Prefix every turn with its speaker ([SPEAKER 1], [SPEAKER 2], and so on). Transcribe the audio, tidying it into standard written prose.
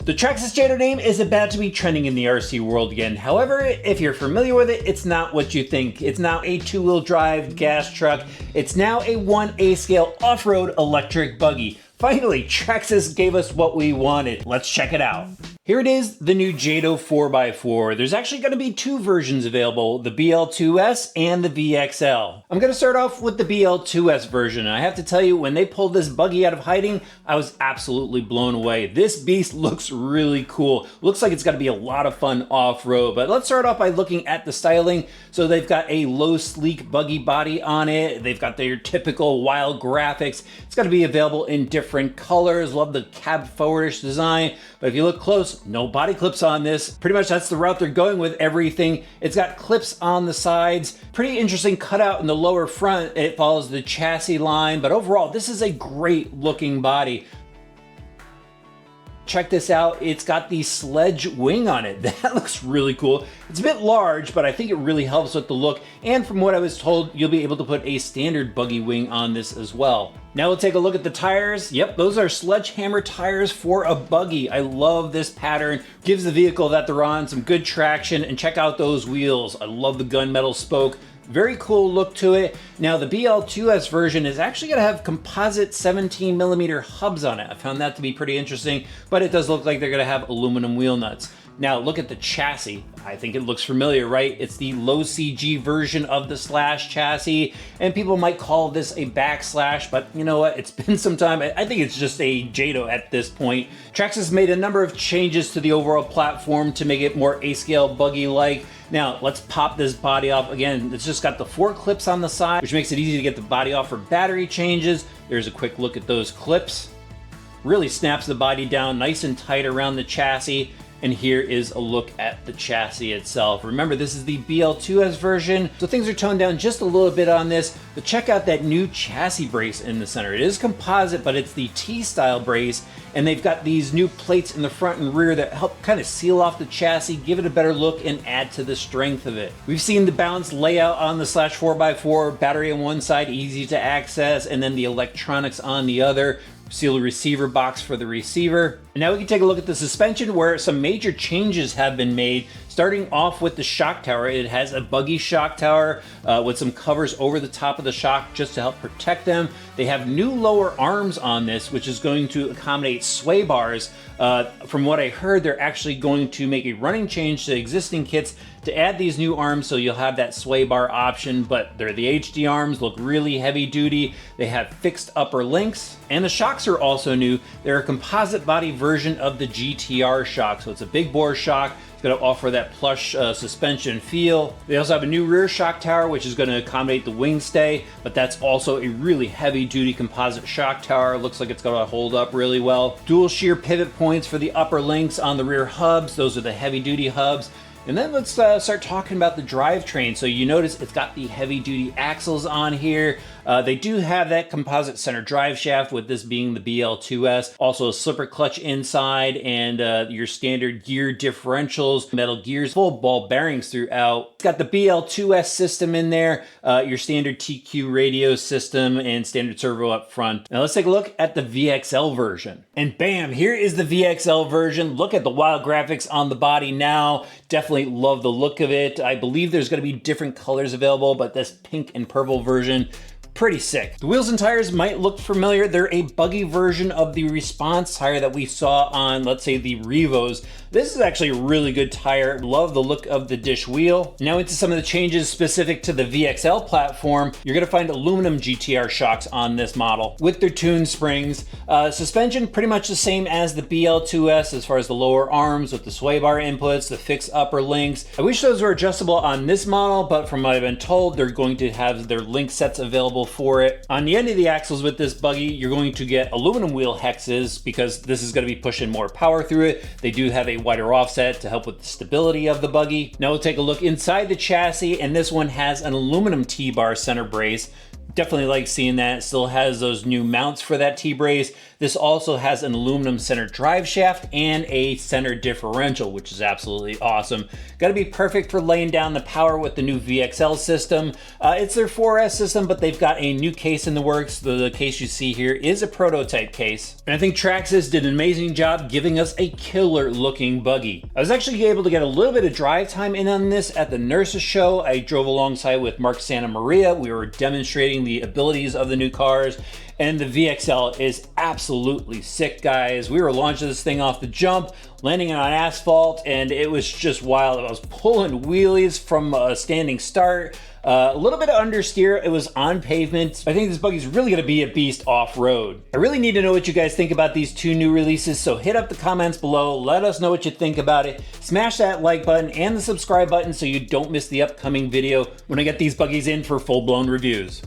[SPEAKER 1] The Traxxas JATO name is about to be trending in the RC world again. However, if you're familiar with it, it's not what you think. It's now a two-wheel drive gas truck. It's now a 1A scale off-road electric buggy. Finally, Traxxas gave us what we wanted. Let's check it out. Here it is, the new JATO 4x4. There's actually going to be two versions available, the BL2S and the VXL. I'm going to start off with the BL2S version. And I have to tell you, when they pulled this buggy out of hiding, I was absolutely blown away. This beast looks really cool. Looks like it's going to be a lot of fun off-road. But let's start off by looking at the styling. So they've got a low, sleek buggy body on it. They've got their typical wild graphics. It's going to be available in different colors. Love the cab forwardish design. But if you look close, no body clips on this. Pretty much that's the route they're going with everything. It's got clips on the sides. Pretty interesting cutout in the lower front. It follows the chassis line, but overall, this is a great looking body. Check this out, it's got the sledge wing on it. That looks really cool. It's a bit large, but I think it really helps with the look. And from what I was told, you'll be able to put a standard buggy wing on this as well. Now we'll take a look at the tires. Yep, those are Sledgehammer tires for a buggy. I love this pattern. Gives the vehicle that they're on some good traction, and check out those wheels. I love the gunmetal spoke. Very cool look to it. Now the BL2S version is actually going to have composite 17mm hubs on it. I found that to be pretty interesting, but it does look like they're going to have aluminum wheel nuts. Now look at the chassis. I think it looks familiar, right? It's the low CG version of the Slash chassis, and people might call this a backslash, but you know what? It's been some time. I think it's just a JATO at this point. Traxxas made a number of changes to the overall platform to make it more A-scale buggy-like. Now, let's pop this body off. Again, it's just got the 4 clips on the side, which makes it easy to get the body off for battery changes. There's a quick look at those clips. Really snaps the body down nice and tight around the chassis. And here is a look at the chassis itself. Remember, this is the BL2S version, so things are toned down just a little bit on this, but check out that new chassis brace in the center. It is composite, but it's the T-style brace, and they've got these new plates in the front and rear that help kind of seal off the chassis, give it a better look, and add to the strength of it. We've seen the balanced layout on the Slash 4x4, battery on one side, easy to access, and then the electronics on the other. Sealed receiver box for the receiver. And now we can take a look at the suspension, where some major changes have been made. Starting off with the shock tower, it has a buggy shock tower with some covers over the top of the shock just to help protect them. They have new lower arms on this, which is going to accommodate sway bars. From what I heard, they're actually going to make a running change to existing kits to add these new arms, so you'll have that sway bar option, but they're the HD arms, look really heavy duty. They have fixed upper links, and the shocks are also new. They're a composite body version of the GTR shock, so it's a big bore shock. It's going to offer that plush suspension feel. They also have a new rear shock tower, which is going to accommodate the wing stay, but that's also a really heavy duty composite shock tower. Looks like it's going to hold up really well. Dual shear pivot points for the upper links on the rear hubs. Those are the heavy duty hubs. And then let's start talking about the drivetrain. So you notice it's got the heavy duty axles on here. They do have that composite center drive shaft, with this being the BL2S. Also a slipper clutch inside, and your standard gear differentials, metal gears, full ball bearings throughout. It's got the BL2S system in there, your standard TQ radio system, and standard servo up front. Now let's take a look at the VXL version. And bam, here is the VXL version. Look at the wild graphics on the body now. Definitely love the look of it. I believe there's going to be different colors available, but this pink and purple version, pretty sick. The wheels and tires might look familiar. They're a buggy version of the Response tire that we saw on, let's say, the Revos. This is actually a really good tire. Love the look of the dish wheel. Now into some of the changes specific to the VXL platform. You're gonna find aluminum GTR shocks on this model with their tuned springs. Suspension, pretty much the same as the BL2S as far as the lower arms with the sway bar inputs, the fixed upper links. I wish those were adjustable on this model, but from what I've been told, they're going to have their link sets available for it. On the end of the axles with this buggy, you're going to get aluminum wheel hexes because this is going to be pushing more power through it. They do have a wider offset to help with the stability of the buggy. Now we'll take a look inside the chassis, and this one has an aluminum T-bar center brace. Definitely like seeing that. It still has those new mounts for that T-brace. This also has an aluminum center drive shaft and a center differential, which is absolutely awesome. Got to be perfect for laying down the power with the new VXL system. It's their 4S system, but they've got a new case in the works. The case you see here is a prototype case. And I think Traxxas did an amazing job giving us a killer looking buggy. I was actually able to get a little bit of drive time in on this at the Nurses show. I drove alongside with Mark Santa Maria. We were demonstrating the abilities of the new cars. And the VXL is absolutely sick, guys. We were launching this thing off the jump, landing it on asphalt, and it was just wild. I was pulling wheelies from a standing start. A little bit of understeer. It was on pavement. I think this buggy is really going to be a beast off-road. I really need to know what you guys think about these two new releases, so hit up the comments below. Let us know what you think about it. Smash that like button and the subscribe button so you don't miss the upcoming video when I get these buggies in for full-blown reviews.